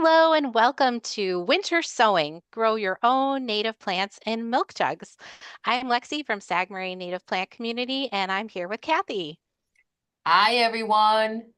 Hello and welcome to Winter Sowing, Grow Your Own Native Plants in Milk Jugs. I'm Lexi from Sagmaray Native Plant Community, and I'm here with Kathy. Hi, everyone.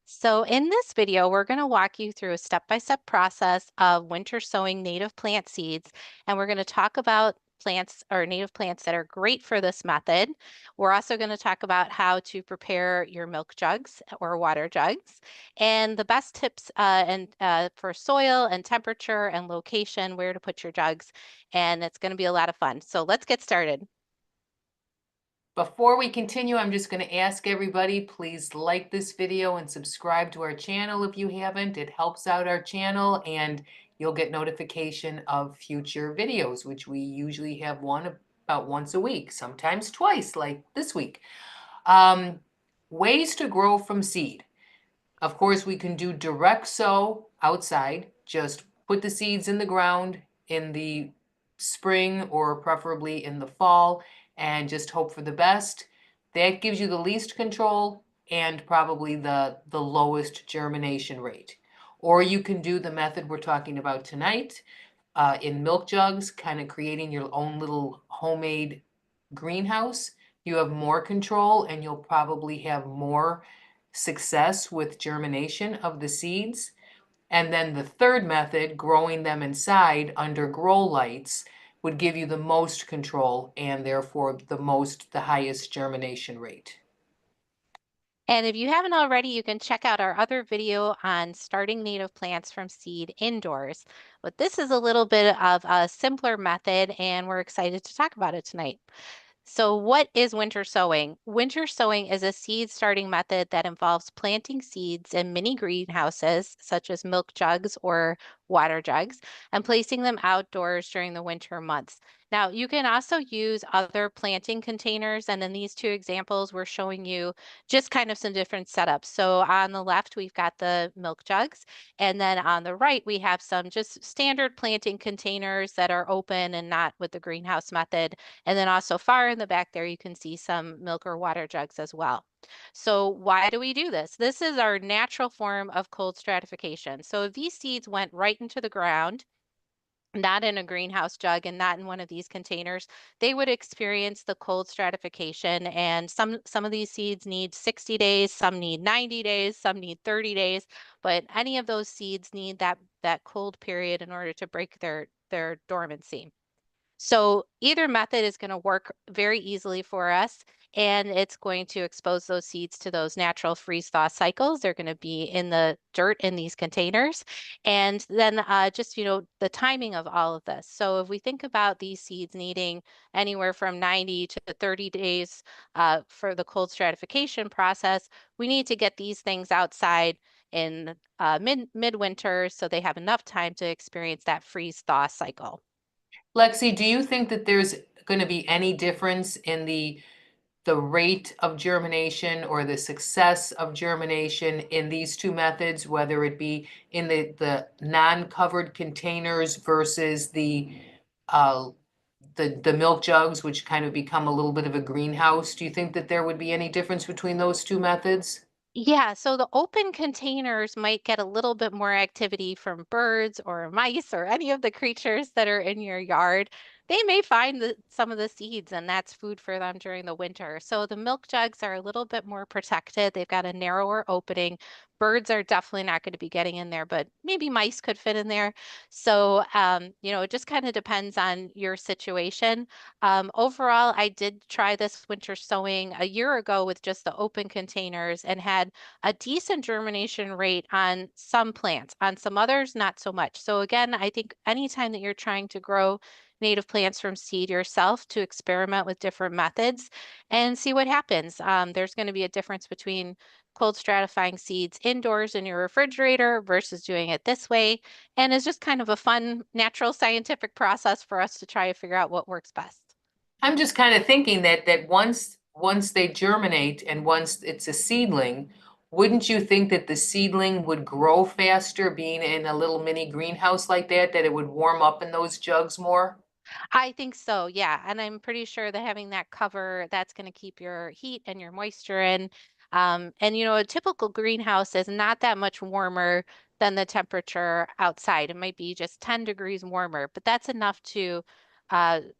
So in this video, we're going to walk you through a step-by-step process of winter sowing native plant seeds, and we're going to talk about plants or native plants that are great for this method. We're also going to talk about how to prepare your milk jugs or water jugs and the best tips for soil and temperature and location, where to put your jugs, and it's going to be a lot of fun. So let's get started. Before we continue, I'm just going to ask everybody, please like this video and subscribe to our channel if you haven't. It helps out our channel and you'll get notification of future videos, which we usually have one about once a week, sometimes twice, like this week. Um, Ways to grow from seed. Of course, we can do direct sow outside. Just put the seeds in the ground in the spring or preferably in the fall and just hope for the best. That gives you the least control and probably the lowest germination rate. Or you can do the method we're talking about tonight in milk jugs, kind of creating your own little homemade greenhouse. You have more control and you'll probably have more success with germination of the seeds. And then the third method, growing them inside under grow lights, would give you the most control and therefore the highest germination rate. And if you haven't already, you can check out our other video on starting native plants from seed indoors. But this is a little bit of a simpler method, and we're excited to talk about it tonight. So what is winter sowing? Winter sowing is a seed starting method that involves planting seeds in mini greenhouses, such as milk jugs or water jugs, and placing them outdoors during the winter months. Now, you can also use other planting containers, and in these two examples, we're showing you just kind of some different setups. So on the left, we've got the milk jugs, and then on the right, we have some just standard planting containers that are open and not with the greenhouse method. And then also far in the back there, you can see some milk or water jugs as well. So why do we do this? This is our natural form of cold stratification. So if these seeds went right into the ground, not in a greenhouse jug and not in one of these containers, they would experience the cold stratification. And some of these seeds need 60 days, some need 90 days, some need 30 days, but any of those seeds need that cold period in order to break their dormancy. So either method is going to work very easily for us, and it's going to expose those seeds to those natural freeze-thaw cycles. They're going to be in the dirt in these containers. And then the timing of all of this. So if we think about these seeds needing anywhere from 90 to 30 days for the cold stratification process, we need to get these things outside in midwinter so they have enough time to experience that freeze-thaw cycle. Lexi, do you think that there's going to be any difference in the rate of germination or the success of germination in these two methods, whether it be in the non-covered containers versus uh, the milk jugs, which kind of become a little bit of a greenhouse? Do you think that there would be any difference between those two methods? Yeah, so the open containers might get a little bit more activity from birds or mice or any of the creatures that are in your yard. They may find some of the seeds, and that's food for them during the winter. So the milk jugs are a little bit more protected. They've got a narrower opening. Birds are definitely not going to be getting in there, but maybe mice could fit in there. So, it just kind of depends on your situation. Overall, I did try this winter sowing a year ago with just the open containers and had a decent germination rate on some plants, on some others, not so much. So again, I think anytime that you're trying to grow native plants from seed yourself, to experiment with different methods and see what happens. There's going to be a difference between cold stratifying seeds indoors in your refrigerator versus doing it this way. And it's just kind of a fun, natural, scientific process for us to try to figure out what works best. I'm just kind of thinking that once they germinate and once it's a seedling, wouldn't you think that the seedling would grow faster being in a little mini greenhouse like that it would warm up in those jugs more? I think so, yeah. And I'm pretty sure that having that cover, that's going to keep your heat and your moisture in. A typical greenhouse is not that much warmer than the temperature outside. It might be just 10 degrees warmer, but that's enough to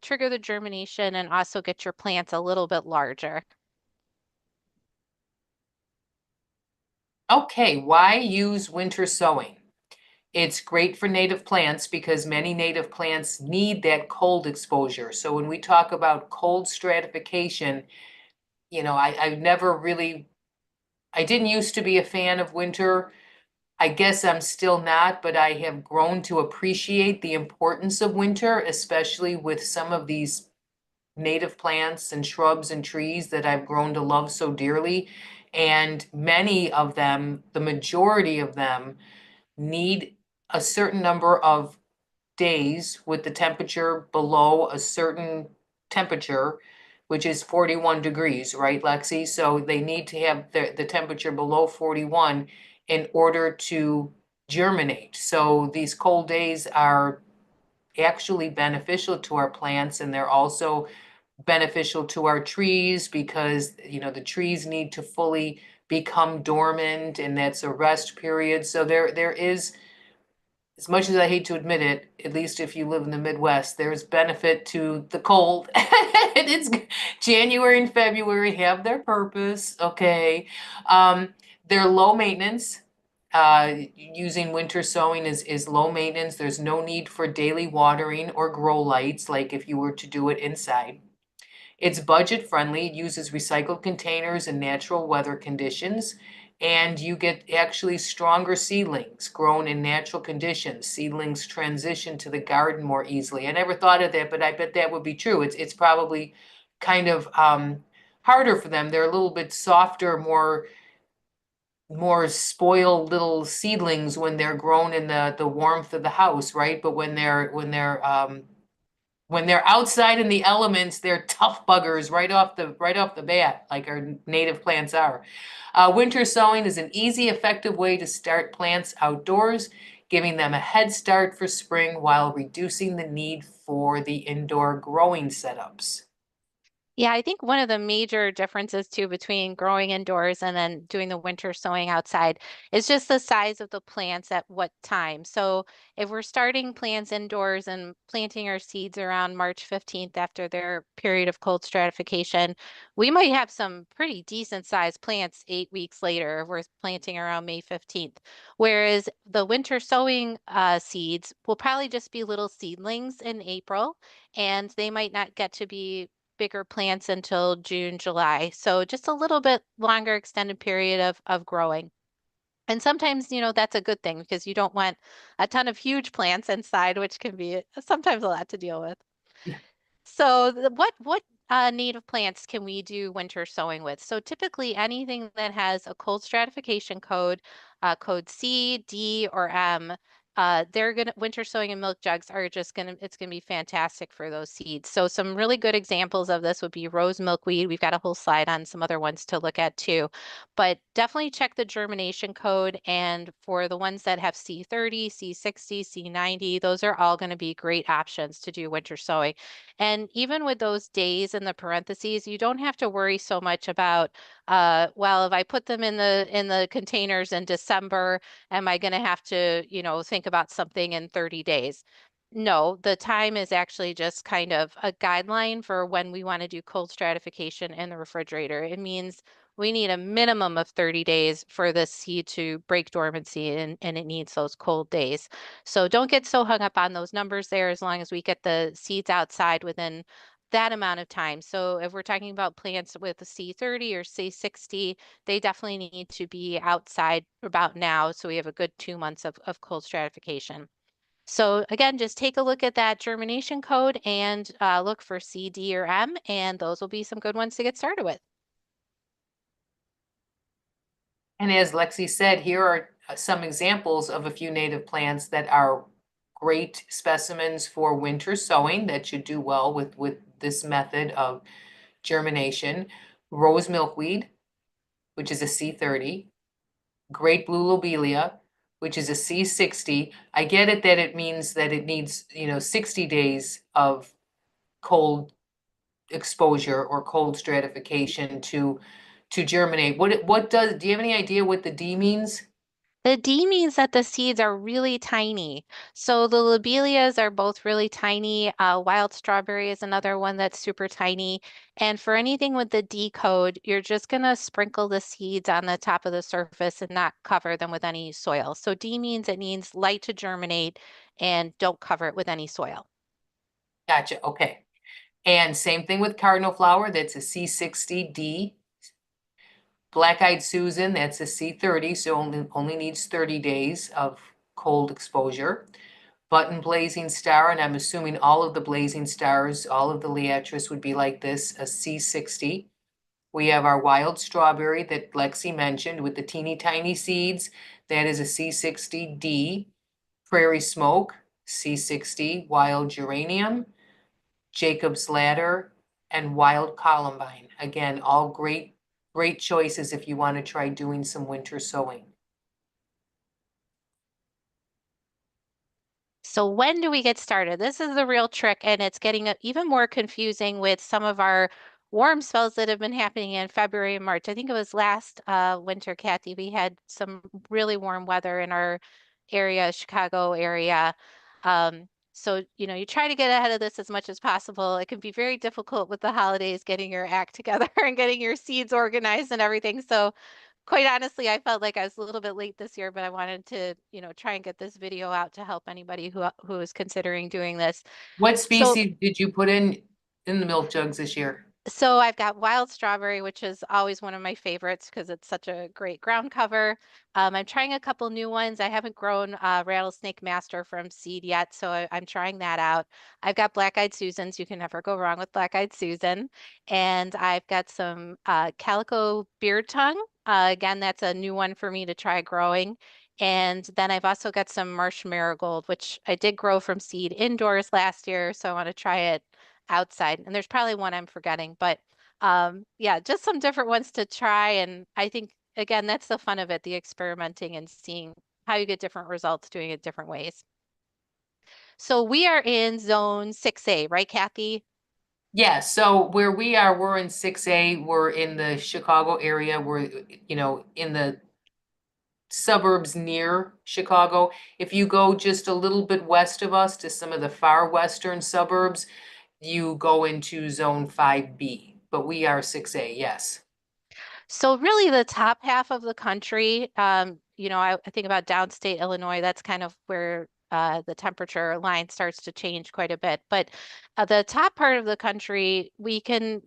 trigger the germination and also get your plants a little bit larger. Okay, why use winter sowing? It's great for native plants because many native plants need that cold exposure. So when we talk about cold stratification, I've never really, I didn't used to be a fan of winter. I guess I'm still not, but I have grown to appreciate the importance of winter, especially with some of these native plants and shrubs and trees that I've grown to love so dearly. And many of them, the majority of them, need a certain number of days with the temperature below a certain temperature, which is 41 degrees, right, Lexi? So they need to have the temperature below 41 in order to germinate. So these cold days are actually beneficial to our plants, and they're also beneficial to our trees because, the trees need to fully become dormant, and that's a rest period. So there is, as much as I hate to admit it, at least if you live in the Midwest, there's benefit to the cold. And it's January and February have their purpose, okay? They're low maintenance. Using winter sowing is low maintenance. There's no need for daily watering or grow lights like if you were to do it inside. It's budget friendly, it uses recycled containers and natural weather conditions, and you get actually stronger seedlings grown in natural conditions. Seedlings transition to the garden more easily. I never thought of that, but I bet that would be true. It's probably kind of harder for them. They're a little bit softer, more spoiled little seedlings when they're grown in the warmth of the house, right? But when they're outside in the elements, they're tough buggers right off the bat, like our native plants are. Winter sowing is an easy, effective way to start plants outdoors, giving them a head start for spring while reducing the need for the indoor growing setups. Yeah, I think one of the major differences too between growing indoors and then doing the winter sowing outside is just the size of the plants at what time. So if we're starting plants indoors and planting our seeds around March 15th after their period of cold stratification, we might have some pretty decent sized plants 8 weeks later if we're planting around May 15th. Whereas the winter sowing seeds will probably just be little seedlings in April, and they might not get to be bigger plants until June, July. So just a little bit longer extended period of growing. And sometimes, that's a good thing because you don't want a ton of huge plants inside, which can be sometimes a lot to deal with. So what native plants can we do winter sowing with? So typically anything that has a cold stratification code, code C, D, or M, they're gonna winter sowing and milk jugs are just gonna be fantastic for those seeds. So some really good examples of this would be rose milkweed. We've got a whole slide on some other ones to look at too, but definitely check the germination code. And for the ones that have C30, C60, C90, those are all going to be great options to do winter sowing. And even with those days in the parentheses, you don't have to worry so much about, well, if I put them in the containers in December, am I going to have to, think about something in 30 days? No, the time is actually just kind of a guideline for when we want to do cold stratification in the refrigerator. It means we need a minimum of 30 days for the seed to break dormancy, and it needs those cold days. So don't get so hung up on those numbers there as long as we get the seeds outside within that amount of time. So if we're talking about plants with a C30 or C60, they definitely need to be outside about now. So we have a good 2 months of cold stratification. So again, just take a look at that germination code and look for C, D, or M, and those will be some good ones to get started with. And as Lexi said, here are some examples of a few native plants that are great specimens for winter sowing that should do well with this method of germination. Rose milkweed, which is a C30, great blue lobelia, which is a C60. I get it that it means that it needs, 60 days of cold exposure or cold stratification to germinate. Do you have any idea what the D means? The D means that the seeds are really tiny. So the lobelias are both really tiny. Wild strawberry is another one that's super tiny. And for anything with the D code, you're just going to sprinkle the seeds on the top of the surface and not cover them with any soil. So D means it needs light to germinate and don't cover it with any soil. Gotcha, okay. And same thing with cardinal flower, that's a C60D. Black-eyed Susan, that's a C30, so only needs 30 days of cold exposure. Button blazing star, and I'm assuming all of the blazing stars, all of the Liatris would be like this, a C60. We have our wild strawberry that Lexi mentioned with the teeny tiny seeds. That is a C60D. Prairie smoke, C60. Wild geranium, Jacob's ladder, and wild columbine. Again, all great choices if you want to try doing some winter sowing. So when do we get started? This is the real trick, and it's getting even more confusing with some of our warm spells that have been happening in February and March. I think it was last winter, Kathy, we had some really warm weather in our area, Chicago area. So, you try to get ahead of this as much as possible. It can be very difficult with the holidays, getting your act together and getting your seeds organized and everything. So quite honestly, I felt like I was a little bit late this year, but I wanted to, try and get this video out to help anybody who is considering doing this. What So species did you put in the milk jugs this year? so I've got wild strawberry, which is always one of my favorites because it's such a great ground cover. I'm trying a couple new ones. I haven't grown Rattlesnake Master from seed yet, so I'm trying that out. I've got black-eyed Susans. You can never go wrong with black-eyed Susan. And I've got some Calico Beard Tongue. Again, that's a new one for me to try growing. And then I've also got some Marsh Marigold, which I did grow from seed indoors last year, so I want to try it outside. And there's probably one I'm forgetting, but yeah, just some different ones to try. And I think, again, that's the fun of it, the experimenting and seeing how you get different results doing it different ways. So we are in zone 6A, right, Kathy? Yeah, so where we are, we're in 6A, we're in the Chicago area, we're, in the suburbs near Chicago. If you go just a little bit west of us to some of the far western suburbs, you go into zone 5B, but we are 6A, yes. So really the top half of the country, I think about downstate Illinois, that's kind of where the temperature line starts to change quite a bit. But the top part of the country, we can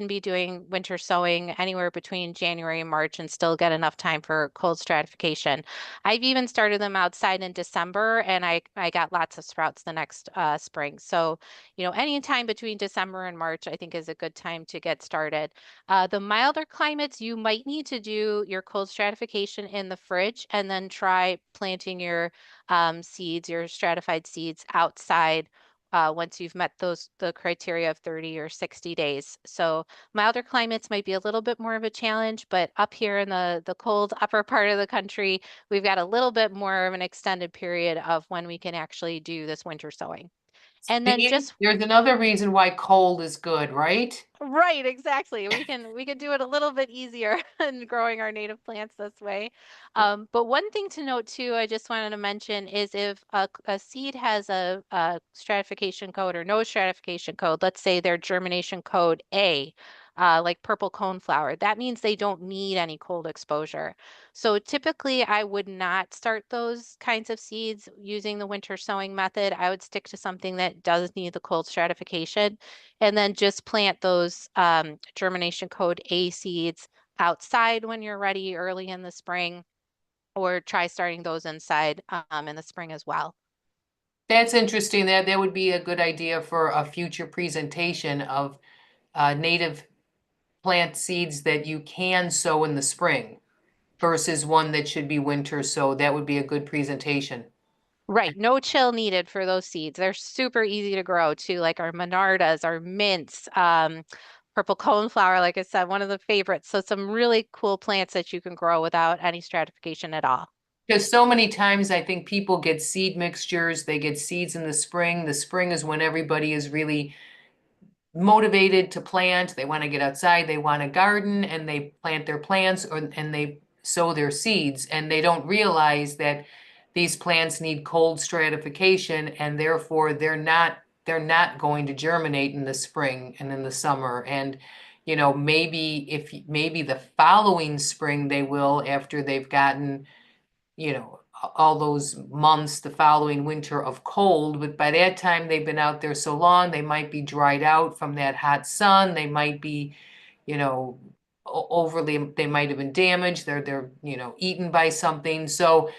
be doing winter sowing anywhere between January and March and still get enough time for cold stratification. I've even started them outside in December and I got lots of sprouts the next spring. So, any time between December and March, I think is a good time to get started. The milder climates, you might need to do your cold stratification in the fridge and then try planting your seeds, your stratified seeds outside once you've met the criteria of 30 or 60 days. So milder climates might be a little bit more of a challenge, but up here in the cold upper part of the country, we've got a little bit more of an extended period of when we can actually do this winter sowing. And then See, just there's another reason why cold is good, right? right, exactly. We can do it a little bit easier in growing our native plants this way. But one thing to note too, I just wanted to mention is if a seed has a stratification code or no stratification code, let's say their germination code A, like purple coneflower, that means they don't need any cold exposure. So typically I would not start those kinds of seeds using the winter sowing method. I would stick to something that does need the cold stratification and then just plant those germination code A seeds outside when you're ready early in the spring, or try starting those inside in the spring as well. That's interesting. That would be a good idea for a future presentation of native plant seeds that you can sow in the spring versus one that should be winter. So that would be a good presentation. Right, no chill needed for those seeds. They're super easy to grow too, like our Monardas, our mints, purple coneflower, like I said, one of the favorites. So some really cool plants that you can grow without any stratification at all. Because so many times I think people get seed mixtures, they get seeds in the spring. The spring is when everybody is really motivated to plant. They want to get outside, they want to garden, and they plant their plants and they sow their seeds, and they don't realize that these plants need cold stratification, and therefore they're not going to germinate in the spring and in the summer. And maybe the following spring they will, after they've gotten all those months the following winter of cold, but by that time they've been out there so long, they might be dried out from that hot sun. They might be, you know, overly, they might have been damaged. They're eaten by something. So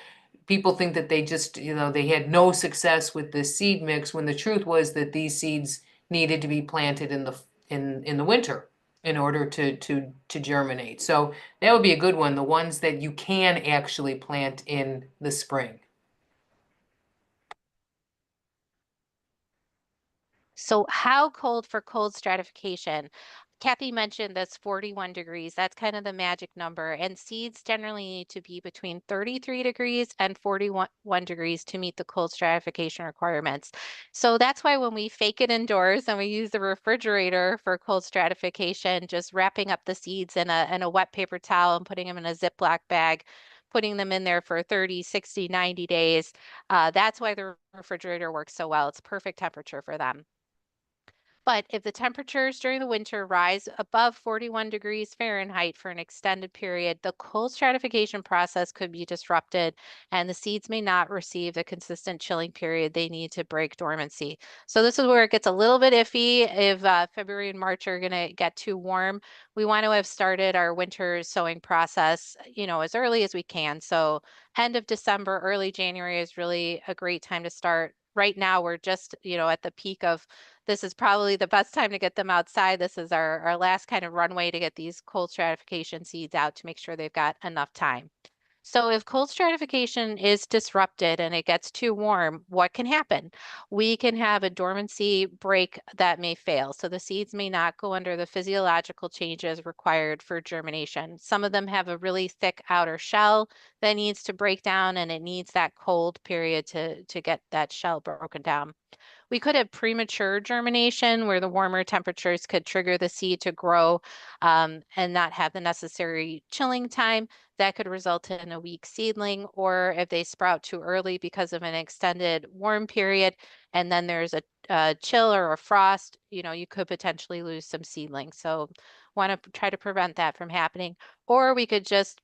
people think that they had no success with this seed mix, when the truth was that these seeds needed to be planted in the winter in order to germinate. So that would be a good one, the ones that you can actually plant in the spring. So how cold for cold stratification? Kathy mentioned this 41 degrees. That's kind of the magic number. And seeds generally need to be between 33 degrees and 41 degrees to meet the cold stratification requirements. So that's why when we fake it indoors and we use the refrigerator for cold stratification, just wrapping up the seeds in a wet paper towel and putting them in a Ziploc bag, putting them in there for 30, 60, 90 days. That's why the refrigerator works so well. It's perfect temperature for them. But if the temperatures during the winter rise above 41 degrees Fahrenheit for an extended period, the cold stratification process could be disrupted and the seeds may not receive the consistent chilling period they need to break dormancy. So this is where it gets a little bit iffy if February and March are going to get too warm. We want to have started our winter sowing process, as early as we can. So end of December, early January is really a great time to start. Right now, we're just, at the peak of this is probably the best time to get them outside. This is our last kind of runway to get these cold stratification seeds out to make sure they've got enough time. So if cold stratification is disrupted and it gets too warm, what can happen? We can have a dormancy break that may fail. So the seeds may not go under the physiological changes required for germination. Some of them have a really thick outer shell that needs to break down, and it needs that cold period to get that shell broken down. We could have premature germination where the warmer temperatures could trigger the seed to grow and not have the necessary chilling time. That could result in a weak seedling, or if they sprout too early because of an extended warm period, and then there's a chill or a frost, you could potentially lose some seedlings. So want to try to prevent that from happening. Or we could just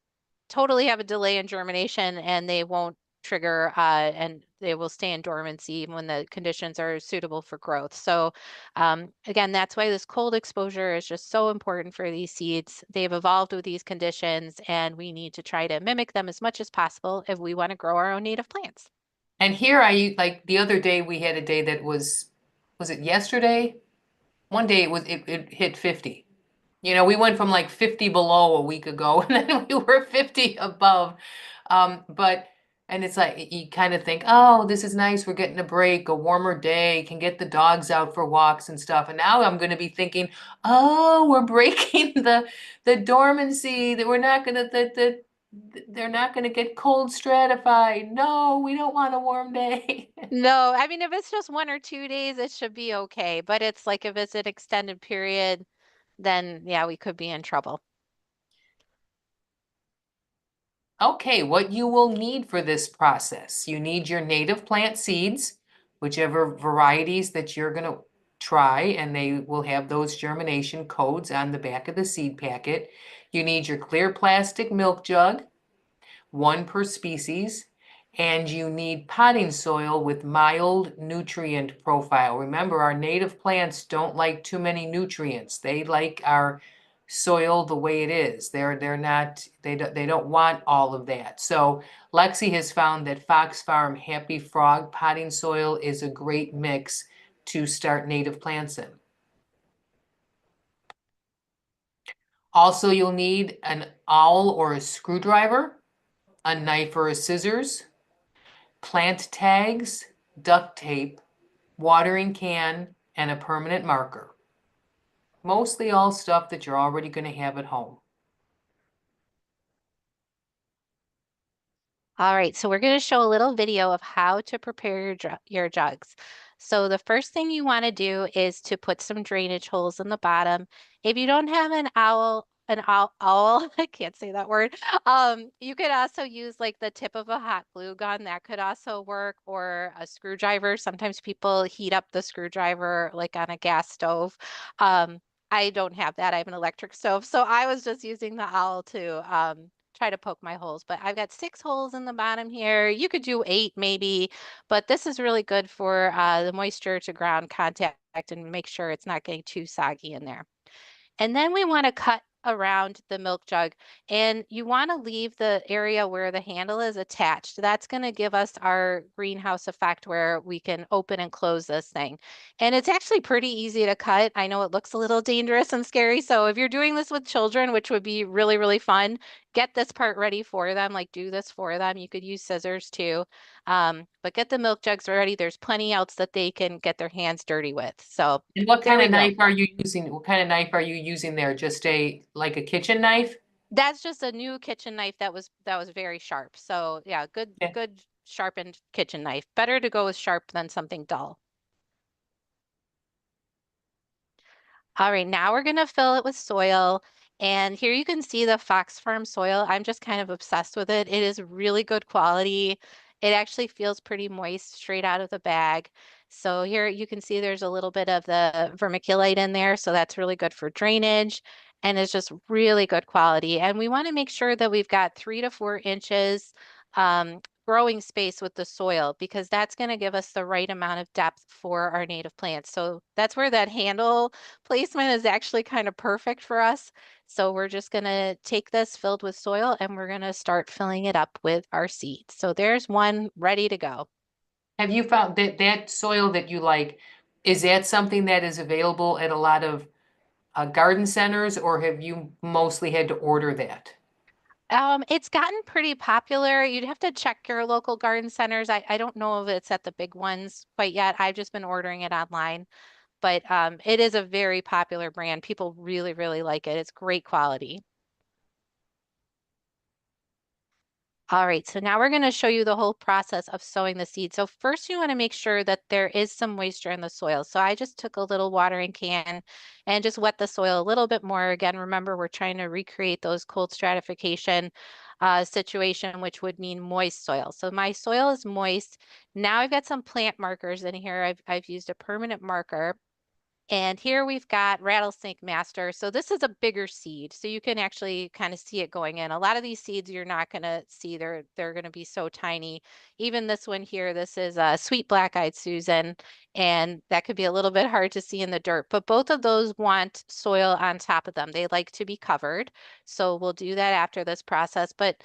totally have a delay in germination and they won't trigger and they will stay in dormancy even when the conditions are suitable for growth. So again, that's why this cold exposure is just so important for these seeds. They've evolved with these conditions and we need to try to mimic them as much as possible if we want to grow our own native plants. And here like the other day, we had a day that was it yesterday? One day it hit 50. We went from like 50 below a week ago, and then we were 50 above. But and it's like you kind of think, oh, this is nice. We're getting a break, a warmer day, can get the dogs out for walks and stuff. And now I'm going to be thinking, oh, we're breaking the dormancy, that we're not going to they're not going to get cold stratified. No, we don't want a warm day. No, I mean, if it's just 1 or 2 days, it should be okay. But it's like if it's an extended period, then yeah, we could be in trouble. Okay, what you will need for this process, you need your native plant seeds, whichever varieties that you're going to try, and they will have those germination codes on the back of the seed packet. You need your clear plastic milk jug, one per species, and you need potting soil with mild nutrient profile. Remember, our native plants don't like too many nutrients. They like our soil the way it is. They're not they don't want all of that. So Lexi has found that Fox Farm Happy Frog potting soil is a great mix to start native plants in. Also, you'll need an awl or a screwdriver, a knife or a scissors, plant tags, duct tape, watering can, and a permanent marker. Mostly all stuff that you're already going to have at home. All right, so we're going to show a little video of how to prepare your jugs. So the first thing you want to do is to put some drainage holes in the bottom. If you don't have an an owl, I can't say that word. You could also use like the tip of a hot glue gun. That could also work, or a screwdriver. Sometimes people heat up the screwdriver like on a gas stove. Um, I don't have that. I have an electric stove. So I was just using the owl to try to poke my holes. But I've got 6 holes in the bottom here. You could do 8 maybe, but this is really good for the moisture to ground contact and make sure it's not getting too soggy in there. And then we want to cut around the milk jug, and you want to leave the area where the handle is attached. That's going to give us our greenhouse effect where we can open and close this thing. And it's actually pretty easy to cut. I know it looks a little dangerous and scary. So if you're doing this with children, which would be really, really fun, get this part ready for them, like do this for them. You could use scissors too. But get the milk jugs ready. There's plenty else that they can get their hands dirty with. So And what there kind we of go. knife are you using? What kind of knife are you using there? Just like a kitchen knife? That's just a new kitchen knife that was very sharp. So yeah, Yeah. good sharpened kitchen knife. Better to go with sharp than something dull. All right, now we're gonna fill it with soil. And here you can see the Fox Farm soil. I'm just kind of obsessed with it. It is really good quality. It actually feels pretty moist straight out of the bag. So here you can see there's a little bit of the vermiculite in there. So that's really good for drainage and it's just really good quality. And we want to make sure that we've got 3 to 4 inches um, growing space with the soil because that's going to give us the right amount of depth for our native plants. So that's where that handle placement is actually kind of perfect for us. So we're just going to take this filled with soil and we're going to start filling it up with our seeds. So there's one ready to go. Have you found that that soil that you like, is that something that is available at a lot of garden centers, or have you mostly had to order that? It's gotten pretty popular. You'd have to check your local garden centers. I don't know if it's at the big ones quite yet. I've just been ordering it online, but it is a very popular brand. People really, really like it. It's great quality. All right, so now we're going to show you the whole process of sowing the seed. So first you want to make sure that there is some moisture in the soil. So I just took a little watering can and just wet the soil a little bit more. Again, remember we're trying to recreate those cold stratification situation, which would mean moist soil. So my soil is moist. Now I've got some plant markers in here. I've used a permanent marker. And here we've got rattlesnake master. So this is a bigger seed. So you can actually kind of see it going in. A lot of these seeds you're not going to see. They're going to be so tiny. Even this one here, this is a sweet black-eyed Susan. And that could be a little bit hard to see in the dirt. But both of those want soil on top of them. They like to be covered. So we'll do that after this process. But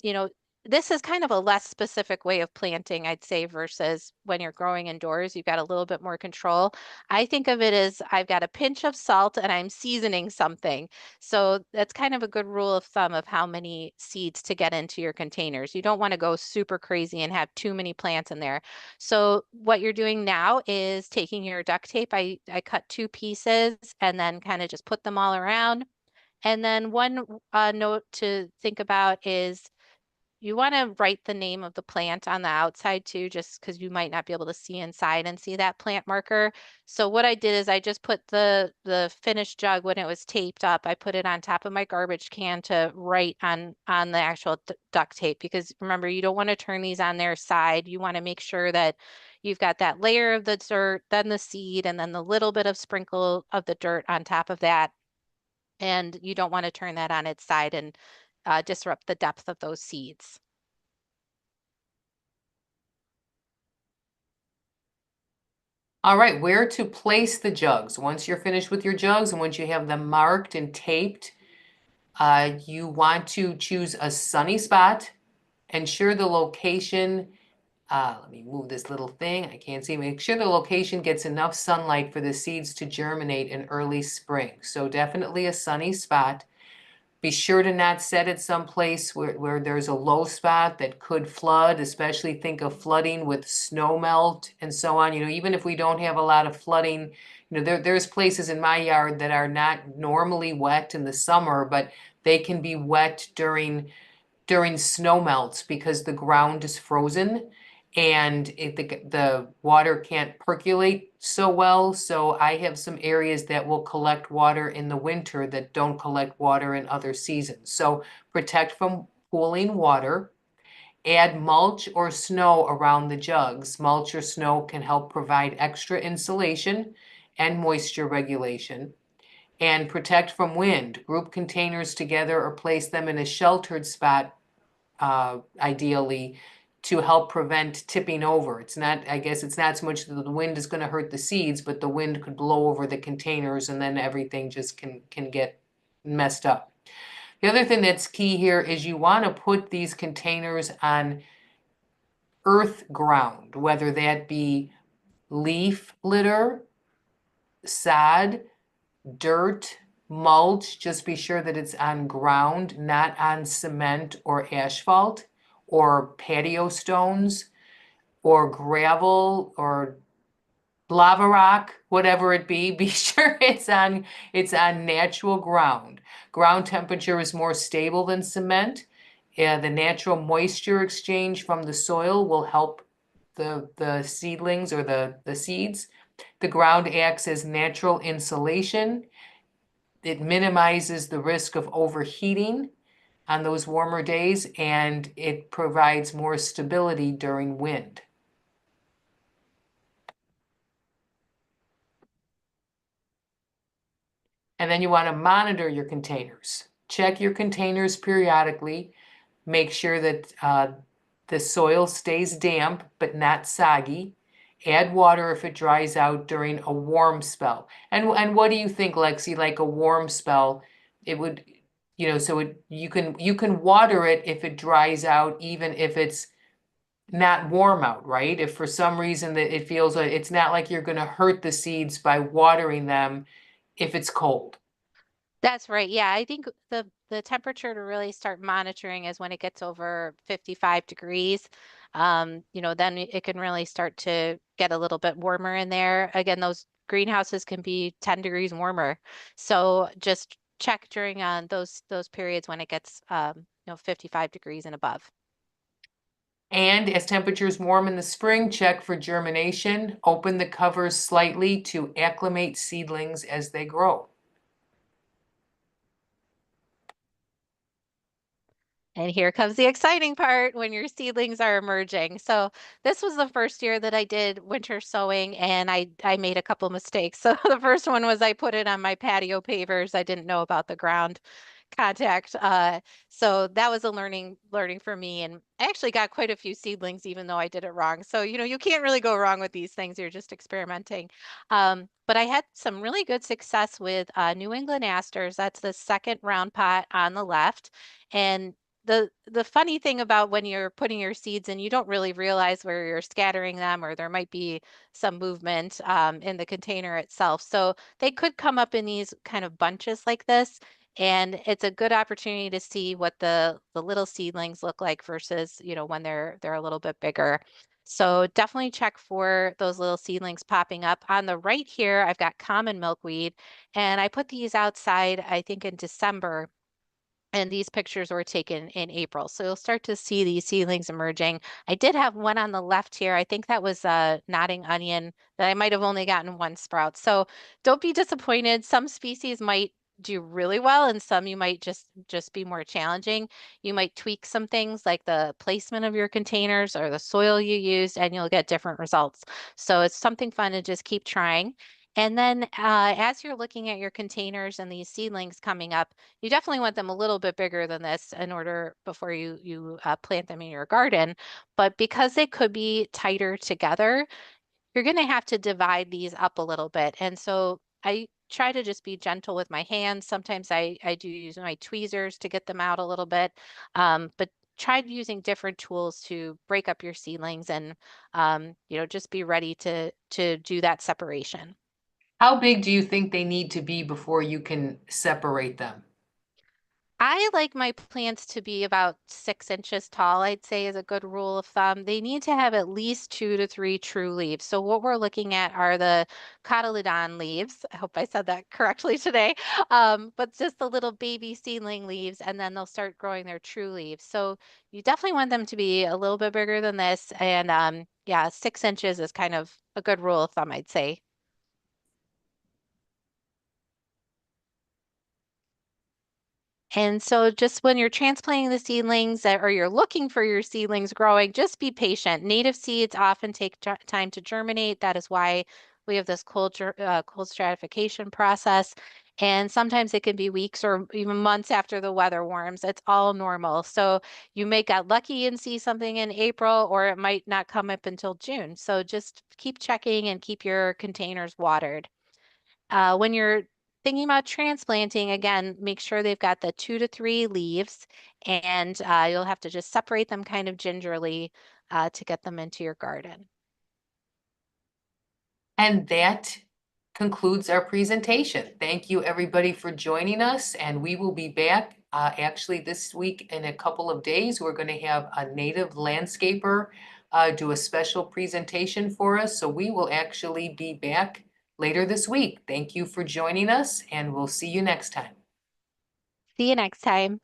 you know, this is kind of a less specific way of planting, I'd say, versus when you're growing indoors, you've got a little bit more control. I think of it as I've got a pinch of salt and I'm seasoning something. So that's kind of a good rule of thumb of how many seeds to get into your containers. You don't want to go super crazy and have too many plants in there. So what you're doing now is taking your duct tape. I cut 2 pieces and then kind of just put them all around. And then one note to think about is you want to write the name of the plant on the outside too, just because you might not be able to see inside and see that plant marker. So what I did is I just put the finished jug when it was taped up, I put it on top of my garbage can to write on the actual duct tape because remember, you don't want to turn these on their side. You want to make sure that you've got that layer of the dirt, then the seed, and then the little bit of sprinkle of the dirt on top of that. And you don't want to turn that on its side and disrupt the depth of those seeds. All right, where to place the jugs. Once you're finished with your jugs and once you have them marked and taped, you want to choose a sunny spot. Ensure the location, let me move this little thing, I can't see. Make sure the location gets enough sunlight for the seeds to germinate in early spring. So definitely a sunny spot. Be sure to not set it someplace where there's a low spot that could flood, especially think of flooding with snow melt and so on. You know, even if we don't have a lot of flooding, you know, there's places in my yard that are not normally wet in the summer, but they can be wet during snow melts because the ground is frozen. and the water can't percolate so well. So I have some areas that will collect water in the winter that don't collect water in other seasons. So protect from pooling water. Add mulch or snow around the jugs. Mulch or snow can help provide extra insulation and moisture regulation. And protect from wind. Group containers together or place them in a sheltered spot, ideally, to help prevent tipping over. It's not, I guess it's not so much that the wind is going to hurt the seeds, but the wind could blow over the containers and then everything just can get messed up. The other thing that's key here is you want to put these containers on earth ground, whether that be leaf litter, sod, dirt, mulch. Just be sure that it's on ground, not on cement or asphalt or patio stones or gravel or lava rock, whatever it be. Be sure it's on natural ground. Ground temperature is more stable than cement. The natural moisture exchange from the soil will help the seedlings or the seeds. The ground acts as natural insulation. It minimizes the risk of overheating on those warmer days, and it provides more stability during wind. And then you want to monitor your containers. Check your containers periodically. Make sure that the soil stays damp but not soggy. Add water if it dries out during a warm spell. And what do you think, Lexi? Like a warm spell, it would, so you can water it if it dries out, even if it's not warm out, right? If for some reason that it feels like it's not like you're going to hurt the seeds by watering them if it's cold. That's right. Yeah, I think the temperature to really start monitoring is when it gets over 55 degrees. Then it can really start to get a little bit warmer in there. Again, those greenhouses can be 10 degrees warmer. So just check during those periods when it gets 55 degrees and above. And as temperatures warm in the spring, check for germination. Open the covers slightly to acclimate seedlings as they grow. And here comes the exciting part when your seedlings are emerging. So this was the first year that I did winter sowing and I made a couple mistakes. So the first one was I put it on my patio pavers. I didn't know about the ground contact. So that was a learning for me. And I actually got quite a few seedlings, even though I did it wrong. So, you can't really go wrong with these things. You're just experimenting. But I had some really good success with New England asters. That's the second round pot on the left. And the funny thing about when you're putting your seeds in, you don't really realize where you're scattering them, or there might be some movement in the container itself. So they could come up in these kind of bunches like this. And it's a good opportunity to see what the little seedlings look like versus, when they're a little bit bigger. So definitely check for those little seedlings popping up. On the right here, I've got common milkweed, and I put these outside, I think in December. And these pictures were taken in April. So you'll start to see these seedlings emerging. I did have one on the left here. I think that was a nodding onion that I might have only gotten one sprout. So don't be disappointed. Some species might do really well and some you might just be more challenging. You might tweak some things like the placement of your containers or the soil you used and you'll get different results. So it's something fun to just keep trying. And then as you're looking at your containers and these seedlings coming up, you definitely want them a little bit bigger than this in order before you plant them in your garden. But because they could be tighter together, you're going to have to divide these up a little bit. And so I try to just be gentle with my hands. Sometimes I do use my tweezers to get them out a little bit. But try using different tools to break up your seedlings and just be ready to do that separation. How big do you think they need to be before you can separate them? I like my plants to be about 6 inches tall, I'd say is a good rule of thumb. They need to have at least 2 to 3 true leaves. So what we're looking at are the cotyledon leaves. I hope I said that correctly today. But just the little baby seedling leaves, and then they'll start growing their true leaves. So you definitely want them to be a little bit bigger than this. And yeah, 6 inches is kind of a good rule of thumb, I'd say. And so just when you're transplanting the seedlings or you're looking for your seedlings growing, just be patient. Native seeds often take time to germinate. That is why we have this cold stratification process. And sometimes it can be weeks or even months after the weather warms. It's all normal. So you may get lucky and see something in April, or it might not come up until June. So just keep checking and keep your containers watered. When you're thinking about transplanting, again, make sure they've got the 2 to 3 leaves, and you'll have to just separate them kind of gingerly to get them into your garden. And that concludes our presentation. Thank you, everybody, for joining us, and we will be back actually this week in a couple of days. We're going to have a native landscaper do a special presentation for us, so we will actually be back later this week. Thank you for joining us, and we'll see you next time. See you next time.